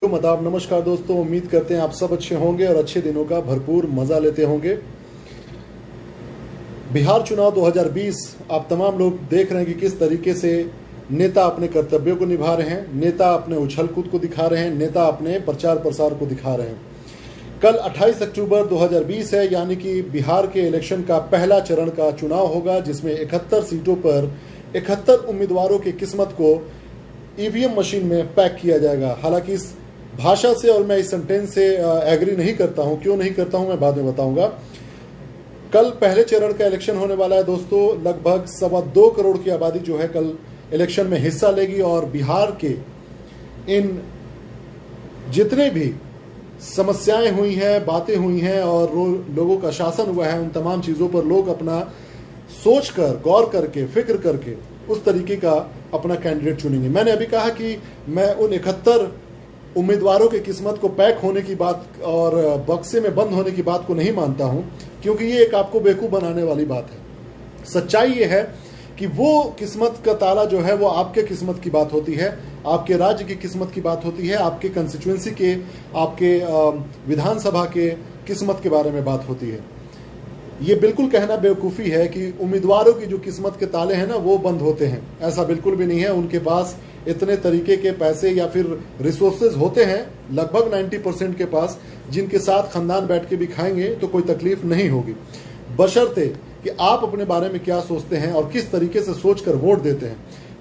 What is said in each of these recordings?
वालेकुम, आदाब, नमस्कार दोस्तों। उम्मीद करते हैं आप सब अच्छे होंगे और अच्छे दिनों का भरपूर मज़ा लेते होंगे। बिहार चुनाव 2020 आप तमाम लोग देख रहे हैं कि किस तरीके से नेता अपने कर्तव्यों को निभा रहे हैं, नेता अपने उछल कूद को दिखा रहे हैं, नेता अपने प्रचार प्रसार को दिखा रहे हैं। कल 28 अक्टूबर 2020 है, यानी कि बिहार के इलेक्शन का पहला चरण का चुनाव होगा, जिसमें 71 सीटों पर 71 उम्मीदवारों की किस्मत को ईवीएम मशीन में पैक किया जाएगा। हालांकि इस भाषा से और मैं इस सेंटेंस से एग्री नहीं करता हूं। क्यों नहीं करता हूं मैं बाद में बताऊंगा। कल पहले चरण का इलेक्शन होने वाला है दोस्तों। लगभग 2.25 करोड़ की आबादी जो है कल इलेक्शन में हिस्सा लेगी और बिहार के इन जितने भी समस्याएं हुई हैं, बातें हुई हैं और लोगों का शासन हुआ है, उन तमाम चीज़ों पर लोग अपना सोच कर, गौर करके, फिक्र करके उस तरीके का अपना कैंडिडेट चुनेंगे। मैंने अभी कहा कि मैं उन 71 उम्मीदवारों की किस्मत को पैक होने की बात और बक्से में बंद होने की बात को नहीं मानता हूं, क्योंकि ये एक आपको बेवकूफ़ बनाने वाली बात है। सच्चाई ये है कि वो किस्मत का ताला जो है वो आपके किस्मत की बात होती है, आपके राज्य की किस्मत की बात होती है, आपके कंस्टिट्यूएंसी के, आपके विधानसभा के किस्मत के बारे में बात होती है। ये बिल्कुल कहना बेवकूफ़ी है कि उम्मीदवारों की जो किस्मत के ताले हैं ना वो बंद होते हैं। ऐसा बिल्कुल भी नहीं है। उनके पास इतने तरीके के पैसे या फिर रिसोर्सेज होते हैं, लगभग 90% के पास, जिनके साथ खानदान बैठ के भी खाएंगे तो कोई तकलीफ नहीं होगी, बशर्ते कि आप अपने बारे में क्या सोचते हैं और किस तरीके से सोचकर वोट देते हैं।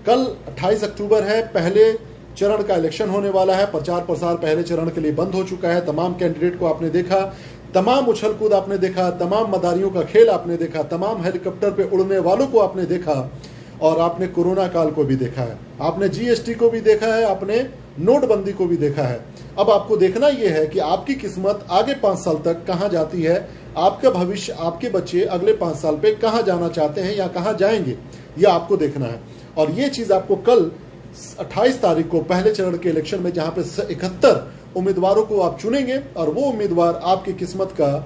कल 28 अक्टूबर है, पहले चरण का इलेक्शन होने वाला है। प्रचार प्रसार पहले चरण के लिए बंद हो चुका है। तमाम कैंडिडेट को आपने देखा, तमाम उछल कूद आपने देखा, तमाम मदारियों का खेल आपने देखा, तमाम हेलीकॉप्टर पे उड़ने वालों को आपने देखा और आपने कोरोना काल को भी देखा है, आपने जीएसटी को भी देखा है, आपने नोटबंदी को भी देखा है। अब आपको देखना यह है कि आपकी किस्मत आगे 5 साल तक कहाँ जाती है, आपका भविष्य, आपके बच्चे अगले 5 साल पे कहाँ जाना चाहते हैं या कहाँ जाएंगे, यह आपको देखना है। और ये चीज़ आपको कल 28 तारीख को पहले चरण के इलेक्शन में, जहाँ पे 71 उम्मीदवारों को आप चुनेंगे और वो उम्मीदवार आपकी किस्मत का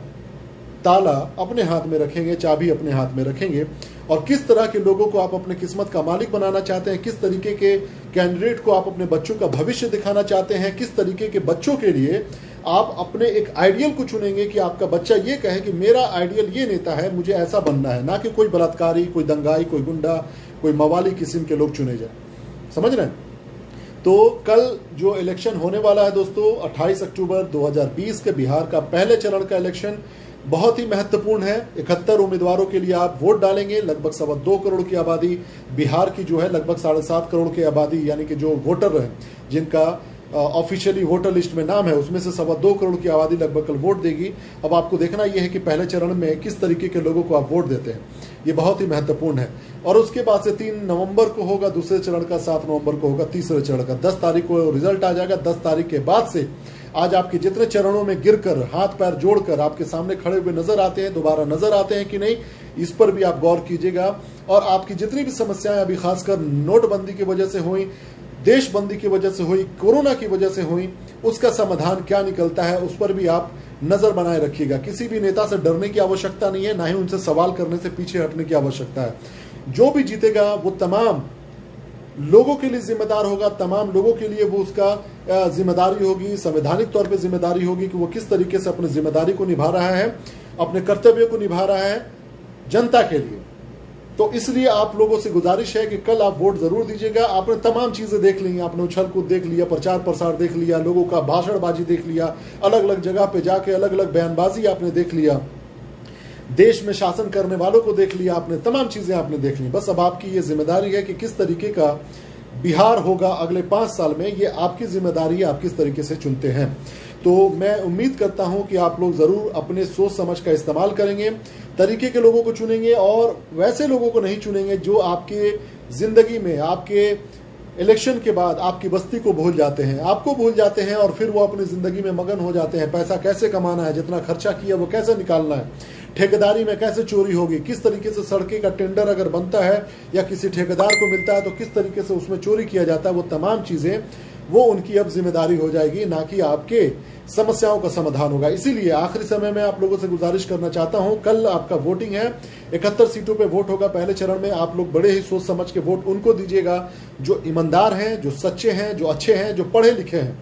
ताला अपने हाथ में रखेंगे, चाबी अपने हाथ में रखेंगे। और किस तरह के लोगों को आप अपने किस्मत का मालिक बनाना चाहते हैं, किस तरीके के कैंडिडेट को आप अपने बच्चों का भविष्य दिखाना चाहते हैं, किस तरीके के बच्चों के लिए आप अपने एक आइडियल को चुनेंगे कि आपका बच्चा ये कहे कि मेरा आइडियल ये नेता है, मुझे ऐसा बनना है, ना कि कोई बलात्कारी, कोई दंगाई, कोई गुंडा, कोई मवाली किस्म के लोग चुने जाए। समझ रहे हैं? तो कल जो इलेक्शन होने वाला है दोस्तों, 28 अक्टूबर 2020 के बिहार का पहले चरण का इलेक्शन बहुत ही महत्वपूर्ण है। 71 उम्मीदवारों के लिए आप वोट डालेंगे। लगभग 2.25 करोड़ की आबादी बिहार की जो है, लगभग 7.5 करोड़ की आबादी, यानी कि जो वोटर है, जिनका ऑफिशियली वोटर लिस्ट में नाम है, उसमें से 2.25 करोड़ की आबादी लगभग कल वोट देगी। अब आपको देखना यह है कि पहले चरण में किस तरीके के लोगों को आप वोट देते हैं, ये बहुत ही महत्वपूर्ण है। और उसके बाद से 3 नवंबर को होगा दूसरे चरण का, 7 नवंबर को होगा तीसरे चरण का, 10 तारीख को रिजल्ट आ जाएगा। 10 तारीख के बाद से आज आपके जितने चरणों में गिरकर, हाथ पैर जोड़कर आपके सामने खड़े हुए नजर आते हैं, दोबारा नजर आते हैं कि नहीं, इस पर भी आप गौर कीजिएगा। और आपकी जितनी भी समस्याएं अभी खासकर नोटबंदी की वजह से हुई, देशबंदी की वजह से हुई, कोरोना की वजह से हुई, उसका समाधान क्या निकलता है, उस पर भी आप नजर बनाए रखिएगा। किसी भी नेता से डरने की आवश्यकता नहीं है, ना ही उनसे सवाल करने से पीछे हटने की आवश्यकता है। जो भी जीतेगा वो तमाम लोगों के लिए जिम्मेदार होगा, तमाम लोगों के लिए वो उसका जिम्मेदारी होगी, संवैधानिक तौर पे जिम्मेदारी होगी कि वो किस तरीके से अपनी जिम्मेदारी को निभा रहा है, अपने कर्तव्य को निभा रहा है जनता के लिए। तो इसलिए आप लोगों से गुजारिश है कि कल आप वोट जरूर दीजिएगा। आपने तमाम चीजें देख ली, आपने उछल कूद देख लिया, प्रचार प्रसार देख लिया, लोगों का भाषणबाजी देख लिया, अलग अलग जगह पे जाके अलग अलग बयानबाजी आपने देख लिया, देश में शासन करने वालों को देख लिया आपने, तमाम चीजें आपने देख ली। बस अब आपकी ये जिम्मेदारी है कि किस तरीके का बिहार होगा अगले 5 साल में, ये आपकी जिम्मेदारी है, आप किस तरीके से चुनते हैं। तो मैं उम्मीद करता हूं कि आप लोग जरूर अपने सोच समझ का इस्तेमाल करेंगे, तरीके के लोगों को चुनेंगे और वैसे लोगों को नहीं चुनेंगे जो आपके जिंदगी में, आपके इलेक्शन के बाद आपकी बस्ती को भूल जाते हैं, आपको भूल जाते हैं और फिर वो अपनी जिंदगी में मगन हो जाते हैं। पैसा कैसे कमाना है, जितना खर्चा किया वो कैसे निकालना है, ठेकेदारी में कैसे चोरी होगी, किस तरीके से सड़कें का टेंडर अगर बनता है या किसी ठेकेदार को मिलता है तो किस तरीके से उसमें चोरी किया जाता है, वो तमाम चीजें वो उनकी अब जिम्मेदारी हो जाएगी, ना कि आपके समस्याओं का समाधान होगा। इसीलिए आखिरी समय में आप लोगों से गुजारिश करना चाहता हूं, कल आपका वोटिंग है, 71 सीटों पे वोट होगा पहले चरण में। आप लोग बड़े ही सोच समझ के वोट उनको दीजिएगा जो ईमानदार हैं, जो सच्चे हैं, जो अच्छे हैं, जो पढ़े लिखे हैं।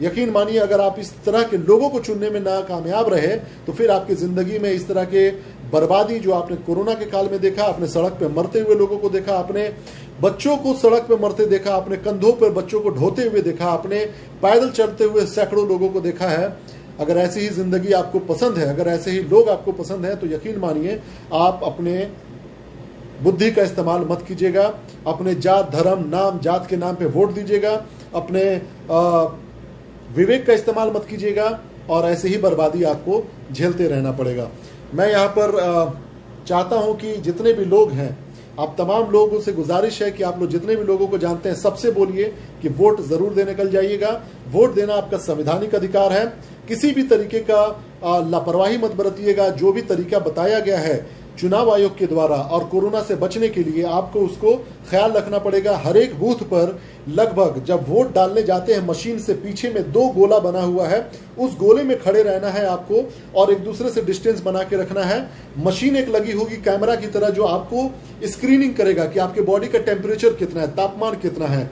यकीन मानिए अगर आप इस तरह के लोगों को चुनने में नाकामयाब रहे तो फिर आपकी जिंदगी में इस तरह के बर्बादी जो आपने कोरोना के काल में देखा, आपने सड़क पे मरते हुए लोगों को देखा, आपने बच्चों को सड़क पे मरते देखा, आपने कंधों पर बच्चों को ढोते हुए देखा, आपने पैदल चलते हुए सैकड़ों लोगों को देखा है। अगर ऐसी ही जिंदगी आपको पसंद है, अगर ऐसे ही लोग आपको पसंद है, तो यकीन मानिए आप अपने बुद्धि का इस्तेमाल मत कीजिएगा, अपने जात धर्म नाम जात के नाम पे वोट दीजिएगा, अपने विवेक का इस्तेमाल मत कीजिएगा और ऐसे ही बर्बादी आपको झेलते रहना पड़ेगा। मैं यहाँ पर चाहता हूँ कि जितने भी लोग हैं, आप तमाम लोगों से गुजारिश है कि आप लोग जितने भी लोगों को जानते हैं सबसे बोलिए कि वोट जरूर देने निकल जाइएगा। वोट देना आपका संवैधानिक अधिकार है। किसी भी तरीके का लापरवाही मत बरतिएगा। जो भी तरीका बताया गया है चुनाव आयोग के द्वारा और कोरोना से बचने के लिए आपको उसको ख्याल रखना पड़ेगा। हर एक बूथ पर लगभग जब वोट डालने जाते हैं मशीन से पीछे में 2 गोला बना हुआ है, उस गोले में खड़े रहना है आपको और एक दूसरे से डिस्टेंस बना के रखना है। मशीन एक लगी होगी कैमरा की तरह जो आपको स्क्रीनिंग करेगा कि आपके बॉडी का टेम्परेचर कितना है, तापमान कितना है।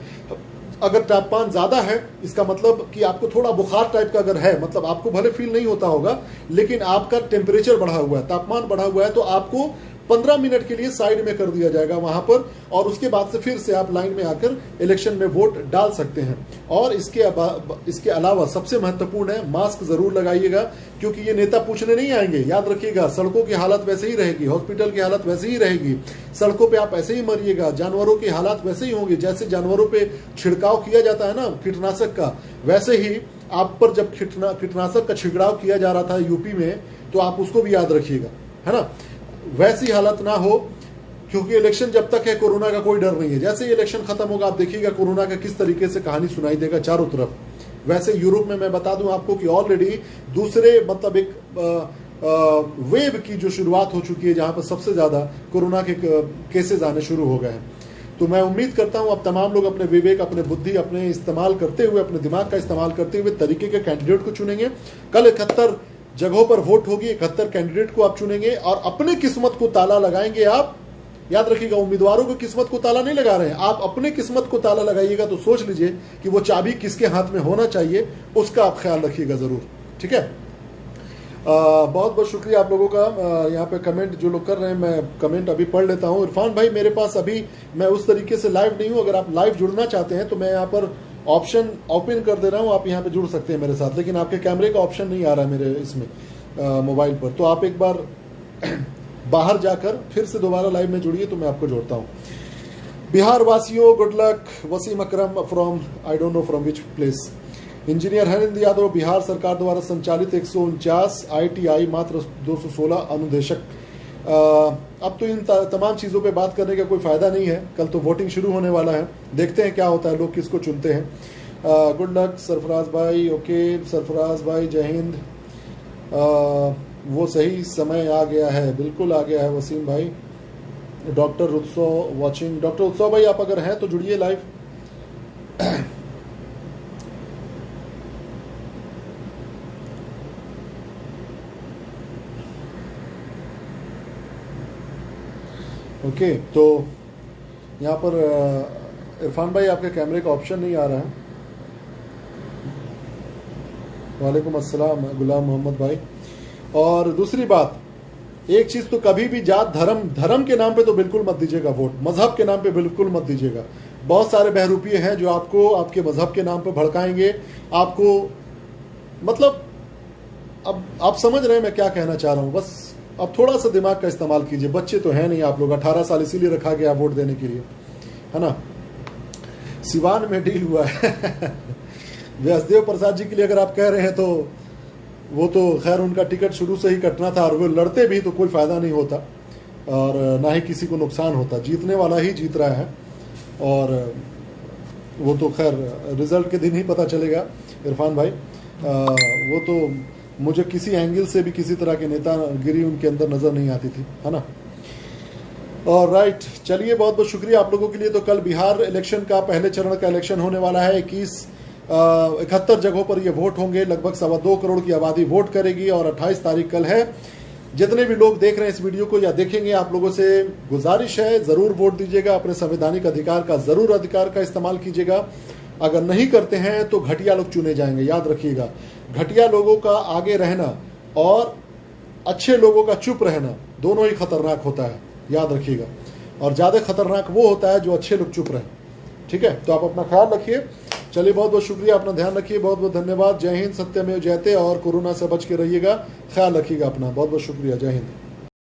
अगर तापमान ज्यादा है इसका मतलब कि आपको थोड़ा बुखार टाइप का अगर है, मतलब आपको भले फील नहीं होता होगा लेकिन आपका टेम्परेचर बढ़ा हुआ है, तापमान बढ़ा हुआ है, तो आपको 15 मिनट के लिए साइड में कर दिया जाएगा वहां पर और उसके बाद से फिर से आप लाइन में आकर इलेक्शन में वोट डाल सकते हैं। और इसके अलावा सबसे महत्वपूर्ण है मास्क जरूर लगाइएगा, क्योंकि ये नेता पूछने नहीं आएंगे। याद रखिएगा, सड़कों की हालत वैसे ही रहेगी, हॉस्पिटल की हालत वैसे ही रहेगी, सड़कों पे आप ऐसे ही मरिएगा, जानवरों की हालत वैसे ही होंगी। जैसे जानवरों पे छिड़काव किया जाता है ना कीटनाशक का, वैसे ही आप पर जब कीटनाशक का छिड़काव किया जा रहा था यूपी में, तो आप उसको भी याद रखिएगा, है ना। वैसी हालत ना हो, क्योंकि इलेक्शन जब तक है कोरोना का कोई डर नहीं है। जैसे ही इलेक्शन खत्म होगा आप देखिएगा कोरोना का किस तरीके से कहानी सुनाई देगा चारों तरफ। वैसे यूरोप में मैं बता दूं आपको कि ऑलरेडी दूसरे मतलब एक वेव की जो शुरुआत हो चुकी है जहां पर सबसे ज्यादा कोरोना के केसेस आने शुरू हो गए हैं। तो मैं उम्मीद करता हूं अब तमाम लोग अपने विवेक, अपने बुद्धि, अपने इस्तेमाल करते हुए, अपने दिमाग का इस्तेमाल करते हुए तरीके के कैंडिडेट को चुनेंगे। कल 71 जगहों पर वोट होगी, 71 कैंडिडेट को आप चुनेंगे और अपने किस्मत को ताला लगाएंगे आप। याद रखिएगा, उम्मीदवारों को किस्मत को ताला नहीं लगा रहे हैं, आप अपने किस्मत को ताला लगाइएगा। तो सोच लीजिए कि वो चाबी किसके हाथ में होना चाहिए, उसका आप ख्याल रखिएगा जरूर। ठीक है, बहुत बहुत शुक्रिया आप लोगों का। यहाँ पे कमेंट जो लोग कर रहे हैं, मैं कमेंट अभी पढ़ लेता हूँ। इरफान भाई, मेरे पास अभी मैं उस तरीके से लाइव नहीं हूँ, अगर आप लाइव जुड़ना चाहते हैं तो मैं यहाँ पर ऑप्शन ओपन कर दे रहा हूँ, आप यहाँ पे जुड़ सकते हैं मेरे साथ, लेकिन आपके कैमरे का ऑप्शन नहीं आ रहा है मेरे इसमें मोबाइल पर। तो आप एक बार बाहर जाकर फिर से दोबारा लाइव में जुड़िए तो मैं आपको जोड़ता हूँ। बिहार वासियों, good luck. Wasim Akram from I don't know from which place. Engineer Harind Yadav, Bihar सरकार द्वारा संचालित 149 ITI मात्र 216 अनुदेशक। अब तो इन तमाम चीज़ों पे बात करने का कोई फ़ायदा नहीं है, कल तो वोटिंग शुरू होने वाला है, देखते हैं क्या होता है, लोग किसको चुनते हैं। गुड लक सरफराज भाई। ओके सरफराज भाई, जय हिंद। वो सही समय आ गया है, बिल्कुल आ गया है वसीम भाई। डॉक्टर उत्सव वॉचिंग। डॉक्टर उत्सव भाई आप अगर हैं तो जुड़िए लाइव। ओके, तो यहाँ पर इरफान भाई आपके कैमरे का ऑप्शन नहीं आ रहा है। वालेकुम अस्सलाम गुलाम मोहम्मद भाई। और दूसरी बात, एक चीज तो कभी भी जात धर्म के नाम पे तो बिल्कुल मत दीजिएगा वोट, मजहब के नाम पे बिल्कुल मत दीजिएगा। बहुत सारे बहरूपिये हैं जो आपको आपके मजहब के नाम पे भड़काएंगे आपको। मतलब अब आप समझ रहे हैं मैं क्या कहना चाह रहा हूं। बस अब थोड़ा सा दिमाग का इस्तेमाल कीजिए। बच्चे तो हैं नहीं आप लोग, 18 साल इसीलिए रखा गया वोट देने के लिए, है ना। सिवान में डील हुआ है व्यासदेव प्रसाद जी के लिए अगर आप कह रहे हैं तो वो तो खैर उनका टिकट शुरू से ही कटना था और वो लड़ते भी तो कोई फायदा नहीं होता और ना ही किसी को नुकसान होता। जीतने वाला ही जीत रहा है और वो तो खैर रिजल्ट के दिन ही पता चलेगा। इरफान भाई वो तो मुझे किसी एंगल से भी किसी तरह के नेतागिरी उनके अंदर नजर नहीं आती थी, है ना। और राइट, चलिए बहुत बहुत शुक्रिया आप लोगों के लिए। तो कल बिहार इलेक्शन का पहले चरण का इलेक्शन होने वाला है। 71 जगहों पर ये वोट होंगे, लगभग 2.25 करोड़ की आबादी वोट करेगी और 28 तारीख कल है। जितने भी लोग देख रहे हैं इस वीडियो को या देखेंगे, आप लोगों से गुजारिश है जरूर वोट दीजिएगा, अपने संवैधानिक अधिकार का जरूर अधिकार का इस्तेमाल कीजिएगा अगर नहीं करते हैं तो घटिया लोग चुने जाएंगे। याद रखिएगा, घटिया लोगों का आगे रहना और अच्छे लोगों का चुप रहना दोनों ही खतरनाक होता है, याद रखिएगा। और ज़्यादा खतरनाक वो होता है जो अच्छे लोग चुप रहें। ठीक है, तो आप अपना ख्याल रखिए। चलिए, बहुत बहुत शुक्रिया, अपना ध्यान रखिए, बहुत बहुत धन्यवाद। जय हिंद, सत्यमेव जयते। और कोरोना से बच के रहिएगा, ख्याल रखिएगा अपना। बहुत बहुत शुक्रिया, जय हिंद।